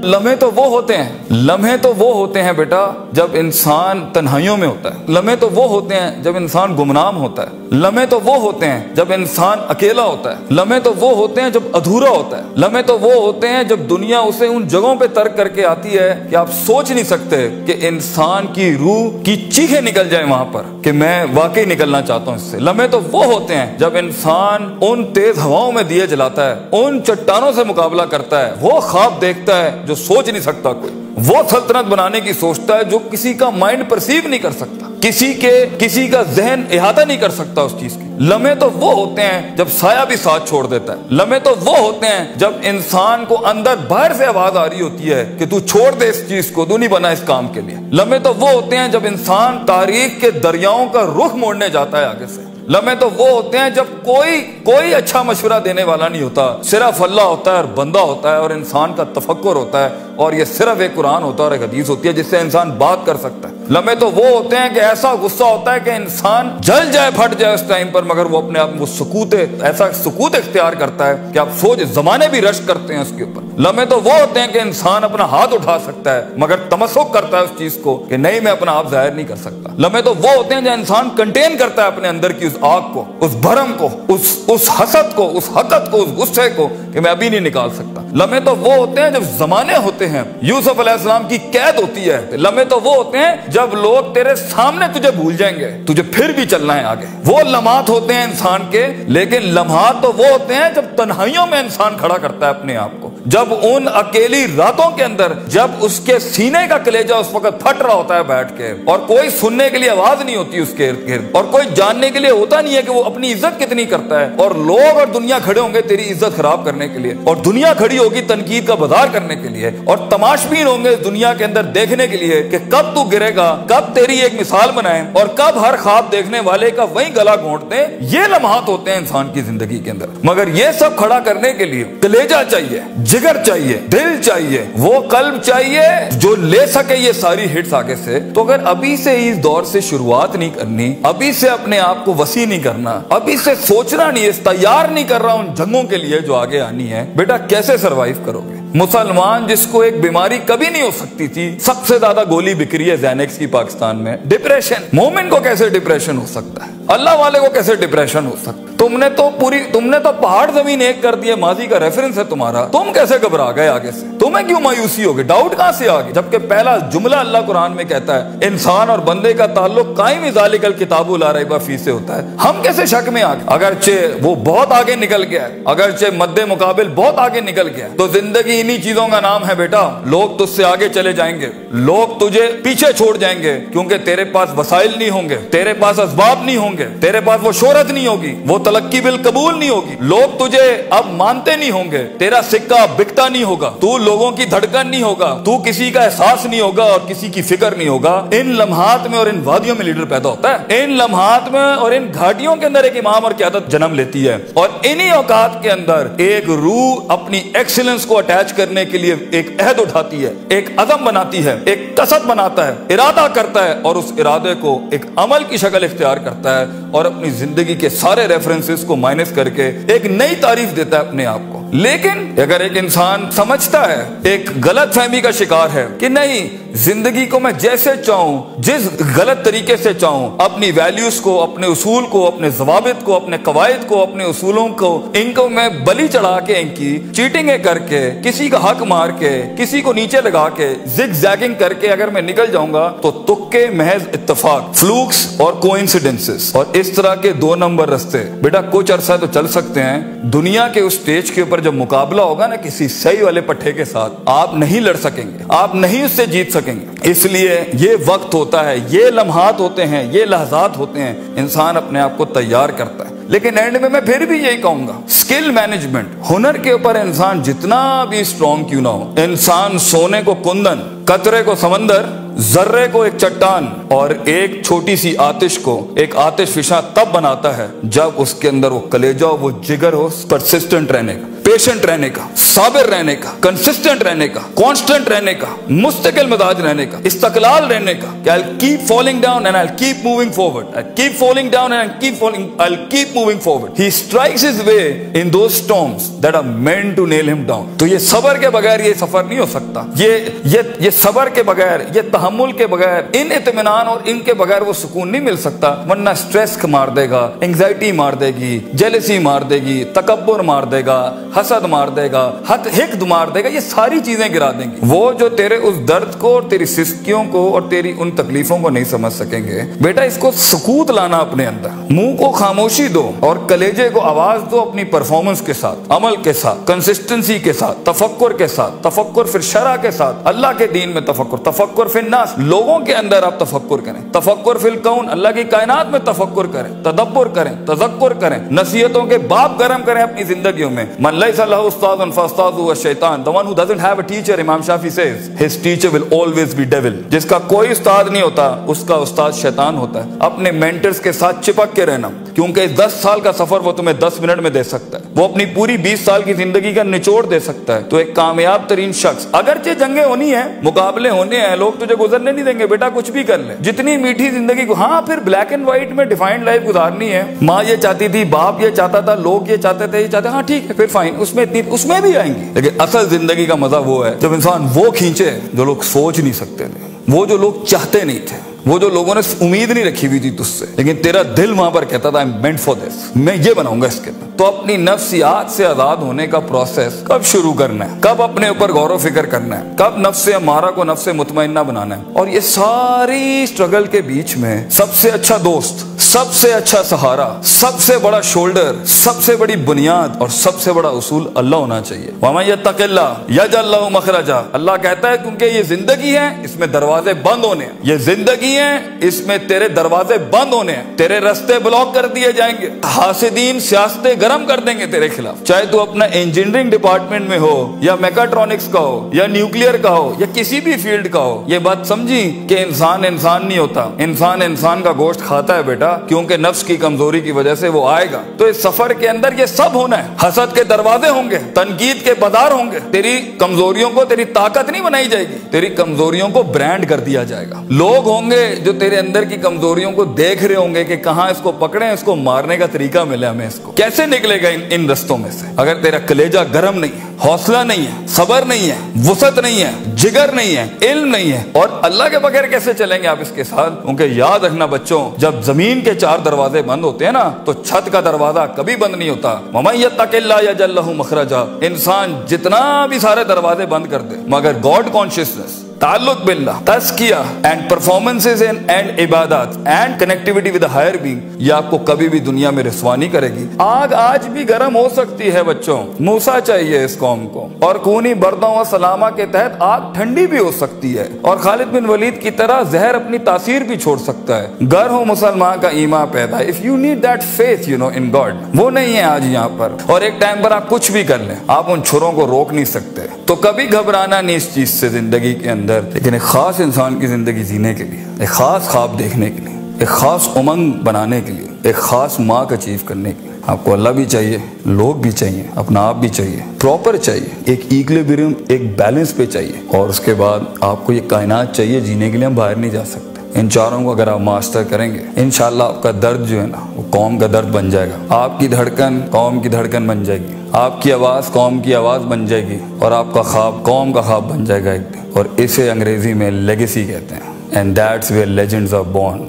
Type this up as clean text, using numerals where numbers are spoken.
لمحے تو وہ ہوتے ہیں بیٹا جب انسان تنہائیوں میں ہوتا ہے، لمحے تو وہ ہوتے ہیں جب انسان گمنام ہوتا ہے، لمحے تو وہ ہوتے ہیں جب انسان اکیلا ہوتا ہے، لمحے تو وہ ہوتے ہیں جب ادھورا ہوتا ہے، لمحے تو وہ ہوتے ہیں جب دنیا اسے ان جگہوں پہ ترک کر کے آتی ہے کہ آپ سوچ نہیں سکتے کہ انسان کی روح کی چیخیں نکل جائیں وہاں پر کہ میں واقعی نکلنا چاہتا ہوں اس سے۔ لمحے تو وہ ہوتے ہیں جب انسان ان تیز ہواؤں میں دیے جلاتا ہے، ان چٹانوں سے مقابلہ کرتا ہے، وہ خواب دیکھتا ہے جو سوچ نہیں سکتا کوئی، وہ سلطنت بنانے کی سوچتا ہے جو کسی کا مائنڈ پرسیو نہیں کر سکتا، کسی کا ذہن احاطہ نہیں کر سکتا اس چیز کی۔ لمحے تو وہ ہوتے ہیں جب سایہ بھی ساتھ چھوڑ دیتا ہے، لمحے تو وہ ہوتے ہیں جب انسان کو اندر باہر سے آواز آ رہی ہوتی ہے کہ تو چھوڑ دے اس چیز کو، تو نہیں بنا اس کام کے لیے۔ لمحے تو وہ ہوتے ہیں جب انسان تاریخ کے دریاؤں کا رخ موڑنے جاتا ہے آگے سے۔ لمحے تو وہ ہوتے ہیں جب کوئی اچھا مشورہ دینے والا نہیں ہوتا، صرف اللہ ہوتا ہے اور بندہ ہوتا ہے اور انسان کا تفکر ہوتا ہے، اور یہ صرف ایک قرآن ہوتا ہے اور ایک حدیث ہوتی ہے جس سے انسان بات کر سکتا ہے۔ لمحے تو وہ ہوتے ہیں کہ ایسا غصہ ہوتا ہے کہ انسان جل جائے، پھٹ جائے اس ٹائم پر، مگر وہ اپنے آپ وہ ایسا سکوت اختیار کرتا ہے کہ آپ سوچ زمانے بھی رشک کرتے ہیں اس کے اوپر۔ لمحے تو وہ ہوتے ہیں کہ انسان اپنا ہاتھ اٹھا سکتا ہے مگر تمسک کرتا ہے اس چیز کو کہ نہیں، میں اپنا آپ ظاہر نہیں کر سکتا۔ لمحے تو وہ ہوتے ہیں جو انسان کنٹین کرتا ہے اپنے اندر کی اس آگ کو، اس بھرم کو، اس حسد کو، اس حقد کو، اس غصے کو کہ میں ابھی نہیں نکال سکتا۔ لمحے تو وہ ہوتے ہیں جب زمانے ہوتے ہیں، یوسف علیہ السلام کی قید ہوتی ہے۔ لمحے تو وہ ہوتے ہیں جب لوگ تیرے سامنے تجھے بھول جائیں گے، تجھے پھر بھی چلنا ہے آگے۔ وہ لمحات ہوتے ہیں انسان کے، لیکن لمحات تو وہ ہوتے ہیں جب تنہائیوں میں انسان کھڑا کرتا ہے اپنے آپ کو، جب ان اکیلی راتوں کے اندر، جب اس کے سینے کا کلیجہ اس وقت پھٹ رہا ہوتا ہے بیٹھ کے، اور کوئی سننے کے لیے آواز نہیں ہوتی اس کے ارد گرد، اور کوئی جاننے کے لیے ہوتا نہیں ہے کہ وہ اپنی عزت کتنی کرتا ہے، اور لوگ اور دنیا کھڑے ہوں گے تیری عزت خراب کرنے کے لیے، اور دنیا کھڑی ہوگی تنقید کا بازار کرنے کے لیے، اور تماشبین ہوں گے دنیا کے اندر دیکھنے کے لیے کہ کب تو گرے گا، کب تیری ایک مثال بنائیں، اور کب ہر خواب دیکھنے والے کا وہیں گلا گھونٹ دیں۔ یہ لمحات ہوتے ہیں انسان کی زندگی کے اندر، مگر یہ سب کھڑا کرنے کے لیے کلیجہ چاہیے، جگر چاہیے، دل چاہیے، وہ قلب چاہیے جو لے سکے یہ ساری ہٹس آگے سے۔ تو اگر ابھی سے اس دور سے شروعات نہیں کرنی، ابھی سے اپنے آپ کو وسیع نہیں کرنا، ابھی سے سوچنا نہیں، تیار نہیں کر رہا ان جنگوں کے لیے جو آگے آنی ہے، بیٹا کیسے سروائیو کرو گے؟ مسلمان جس کو ایک بیماری کبھی نہیں ہو سکتی تھی، سب سے زیادہ گولی بک رہی ہے زینکس کی پاکستان میں، ڈپریشن۔ مومن کو کیسے ڈپریشن ہو سکتا ہے؟ اللہ والے کو کیسے ڈپریشن ہو سکتا ہے؟ تم نے تو پہاڑ زمین ایک کر دیے، ماضی کا ریفرنس ہے تمہارا، تم کیسے گھبرا گئے آگے سے؟ تمہیں کیوں مایوسی ہوگی؟ ڈاؤٹ کہاں سے آگے؟ جبکہ پہلا جملہ اللہ قرآن میں کہتا ہے انسان اور بندے کا تعلق قائم ذالک الکتاب لا ریب فیہ سے ہوتا ہے۔ ہم کیسے شک میں آگے؟ اگرچہ وہ بہت آگے نکل گیا ہے، اگرچہ مد مقابل بہت آگے نکل گیا ہے، تو زندگی انہی چیزوں کا نام ہے بیٹا۔ لوگ تجھ سے آگے چلے جائیں گے، لوگ تجھے پیچھے چھوڑ جائیں گے، کیونکہ تیرے پاس وسائل نہیں ہوں گے، تیرے پاس اسباب نہیں ہوں گے، تیرے پاس وہ شہرت نہیں ہوگی، وہ تلقی بالقبول نہیں ہوگی، لوگ تجھے اب مانتے نہیں ہوں گے، تیرا سکہ بکتا نہیں ہوگا، تو لوگوں کی دھڑکن نہیں ہوگا، تو کسی کا احساس نہیں ہوگا اور کسی کی فکر نہیں ہوگا۔ ان لمحات میں اور ان وادیوں میں لیڈر پیدا ہوتا ہے، ان لمحات میں اور ان گھاٹیوں کے اندر ایک امام اور قیادت جنم لیتی ہے، اور انہی اوقات کے اندر ایک روح اپنی ایکسیلنس کو اٹیچ کرنے کے لیے ایک عہد اٹھاتی ہے، ایک عزم بناتی ہے، ایک قصد بناتا ہے، ارادہ کرتا ہے، اور اس ارادے کو ایک عمل کی شکل اختیار کرتا ہے، اور اپنی زندگی کے سارے ریفرنسز کو مائنس کر کے ایک نئی تعریف دیتا ہے اپنے آپ کو۔ لیکن اگر ایک انسان سمجھتا ہے، ایک غلط فہمی کا شکار ہے کہ نہیں، زندگی کو میں جیسے چاہوں، جس غلط طریقے سے چاہوں، اپنی ویلیوز کو، اپنے اصول کو، اپنے ضوابط کو، اپنے قواعد کو، اپنے اصولوں کو، ان کو میں بلی چڑھا کے، ان کی چیٹنگیں کر کے، کسی کا حق مار کے، کسی کو نیچے لگا کے، زگ زیگنگ کر کے اگر میں نکل جاؤں گا تو تکے، محض اتفاق، فلوکس اور کوئنسیڈنسز، اور اس طرح کے 2 نمبر رستے بیٹا کچھ عرصہ تو چل سکتے ہیں۔ دنیا کے اس سٹیج کے اوپر جب مقابلہ ہوگا نا کسی صحیح والے پٹھے کے ساتھ، آپ نہیں لڑ سکیں گے، آپ نہیں اس سے جیت سکیں گے۔ اس لیے یہ وقت ہوتا ہے، یہ لمحات ہوتے ہیں، یہ لحظات ہوتے ہیں، انسان اپنے آپ کو تیار کرتا ہے۔ لیکن اینڈ میں پھر بھی یہی کہوں گا، سکل مینجمنٹ، ہنر کے اوپر انسان جتنا بھی اسٹرانگ کیوں نہ ہو، انسان سونے کو کندن، قطرے کو سمندر، ذرے کو ایک چٹان اور ایک چھوٹی سی آتش کو ایک آتش فشاں تب بناتا ہے جب اس کے اندر وہ کلیجہ، وہ جگر ہو پرسسٹنٹ رہنے کا، پیشنٹ رہنے کا, صابر رہنے کا, کنسسٹنٹ رہنے کا, کانسٹنٹ رہنے کا, مستقل مزاج رہنے کا, استقلال رہنے کا کہ I'll keep falling down and I'll keep moving forward. I'll keep falling down and I'll keep moving forward. He strikes his way in those storms that are meant to nail him down. تو یہ صبر کے بغیر یہ سفر نہیں ہو سکتا. یہ صبر کے بغیر, یہ تحمل کے بغیر, ان اطمینان اور ان کے بغیر وہ سکون نہیں مل سکتا. ورنہ سٹریس مار دے گا, انگزائٹی مار دے گی, جیلسی مار دے گی, تکبر مار دے گا, حسد مار دے گا, حقد مار دے گا. یہ ساری چیزیں گرا دیں گی. وہ جو تیرے اس درد کو اور تیری سستیوں کو اور تیری ان تکلیفوں کو نہیں سمجھ سکیں گے. بیٹا اس کو سکوت لانا اپنے اندر, منہ کو خاموشی دو اور کلیجے کو آواز دو اپنی پرفارمنس کے ساتھ, عمل کے ساتھ, کنسسٹنسی کے ساتھ, تفکر کے ساتھ, تفکر پھر شرع کے ساتھ, اللہ کے دین میں تفکر, تفکر فی الناس, لوگوں کے اندر آپ تفکر کریں, تفکر فی الکون, اللہ کی کائنات میں تفکر کریں, تدبر کریں, تذکر کریں, نصیحتوں کے باب گرم کریں اپنی زندگیوں میں. من لیس لہ استاذ فاستاذہ الشیطان, the one who doesn't have a teacher, امام شافعی says his teacher will always be devil. جس کا کوئی استاد نہیں ہوتا اس کا استاد شیطان ہوتا ہے. اپنے مینٹرز کے ساتھ چپک کے رہنا, کیونکہ 10 سال کا سفر وہ تمہیں 10 منٹ میں دے سکتا ہے, وہ اپنی پوری 20 سال کی زندگی کا نچوڑ دے سکتا ہے. تو ایک کامیاب ترین شخص, اگرچہ جنگیں ہونی ہیں, مقابلے ہونے ہیں, لوگ تجھے گزرنے نہیں دیں گے, بیٹا کچھ بھی کر لے, جتنی میٹھی زندگی کو, ہاں پھر بلیک اینڈ وائٹ میں ڈیفائنڈ لائف گزارنی ہے, ماں یہ چاہتی تھی, باپ یہ چاہتا تھا, لوگ یہ چاہتے تھے, یہ چاہتے, ہاں ٹھیک ہے, پھر فائن, اس میں بھی آئیں گی. لیکن اصل زندگی کا مزہ وہ ہے جب انسان وہ کھینچے جو لوگ سوچ نہیں سکتے تھے, وہ جو لوگ چاہتے نہیں تھے, وہ جو لوگوں نے امید نہیں رکھی ہوئی تھی تجھ سے, لیکن تیرا دل وہاں پر کہتا تھا I'm meant for this, میں یہ بناؤں گا اس کے اندر. تو اپنی نفسیات سے آزاد ہونے کا پروسیس کب شروع کرنا ہے, کب اپنے اوپر غور و فکر کرنا ہے, کب نفس امارہ کو نفس مطمئنہ بنانا ہے. اور یہ ساری اسٹرگل کے بیچ میں سب سے اچھا دوست, سب سے اچھا سہارا, سب سے بڑا شولڈر, سب سے بڑی بنیاد اور سب سے بڑا اصول اللہ ہونا چاہیے. وَمَن يَتَّقِ اللَّهَ يَجْعَل لَّهُ مَخْرَجًا, اللہ کہتا ہے کیونکہ یہ زندگی ہے, اس میں دروازے بند ہونے ہیں, یہ زندگی ہے, اس میں تیرے دروازے بند ہونے ہیں, تیرے رستے بلاک کر دیے جائیں گے, حاسدین سیاستیں گرم کر دیں گے تیرے خلاف. چاہے تو اپنا انجینئرنگ ڈپارٹمنٹ میں ہو, یا میکاٹرونکس کا ہو, یا نیوکلیئر کا ہو, یا کسی بھی فیلڈ کا ہو. یہ بات سمجھی کہ انسان نہیں ہوتا, انسان کا گوشت کھاتا ہے بیٹا, کیونکہ نفس کی کمزوری کی وجہ سے وہ آئے گا. تو اس سفر کے اندر یہ سب ہونا ہے. حسد کے دروازے ہوں گے, تنقید کے بازار ہوں گے, تیری کمزوریوں کو تیری طاقت نہیں بنائی جائے گی, تیری کمزوریوں کو برانڈ کر دیا جائے گا. لوگ ہوں گے جو تیرے اندر کی کمزوریوں کو دیکھ رہے ہوں گے کہ کہاں اس کو پکڑیں, اس کو مارنے کا طریقہ ملے ہمیں, اس کو کیسے نکلے گا ان رستوں میں سے. اگر تیرا کلیجہ گرم نہیں ہے, حوصلہ نہیں ہے, صبر نہیں ہے, وسعت نہیں ہے, جگر نہیں ہے, علم نہیں ہے, اور اللہ کے بغیر کیسے چلیں گے آپ اس کے ساتھ. کیونکہ یاد رکھنا بچوں, جب زمین کے 4 دروازے بند ہوتے ہیں نا, تو چھت کا دروازہ کبھی بند نہیں ہوتا. وَمَن يَتَّقِ اللَّهَ يَجْعَل لَّهُ مَخْرَجًا, انسان جتنا بھی سارے دروازے بند کر دے, مگر گاڈ کانشیسنس, تعلق باللہ, تزکیہ اینڈ پرفارمنسز اینڈ عبادات and connectivity with higher being, یہ آپ کو کبھی بھی دنیا میں رسوا نہیں کرے گی. آگ آج بھی گرم ہو سکتی ہے بچوں, موسیٰ چاہیے اس قوم کو, اور خونی بردوں و سلامہ کے تحت آگ ٹھنڈی بھی ہو سکتی ہے, اور خالد بن ولید کی طرح زہر اپنی تاثیر بھی چھوڑ سکتا ہے. گر ہو مسلمان کا ایمان پیدا, if you need that faith you know in God, وہ نہیں ہے آج یہاں پر. اور ایک ٹائم پر آپ کچھ بھی کر لیں, آپ ان چھروں کو روک نہیں سکتے. تو کبھی گھبرانا نہیں اس چیز سے زندگی کے اندر, لیکن ایک خاص انسان کی زندگی جینے کے لیے, ایک خاص خواب دیکھنے کے لیے, ایک خاص امنگ بنانے کے لیے, ایک خاص مارک اچیو کرنے کے لیے آپ کو اللہ بھی چاہیے, لوگ بھی چاہیے, اپنا آپ بھی چاہیے, پراپر چاہیے, ایک ایکولیبریم, ایک بیلنس پہ چاہیے, اور اس کے بعد آپ کو یہ کائنات چاہیے. جینے کے لیے ہم باہر نہیں جا سکتے. ان چاروں کو اگر آپ ماسٹر کریں گے, انشاءاللہ آپ کا درد جو ہے نا وہ قوم کا درد بن جائے گا, آپ کی دھڑکن قوم کی دھڑکن بن جائے گی, آپ کی آواز قوم کی آواز بن جائے گی, اور آپ کا خواب قوم کا خواب بن جائے گا ایک دن. اور اسے انگریزی میں لیگیسی کہتے ہیں, and that's where legends are born.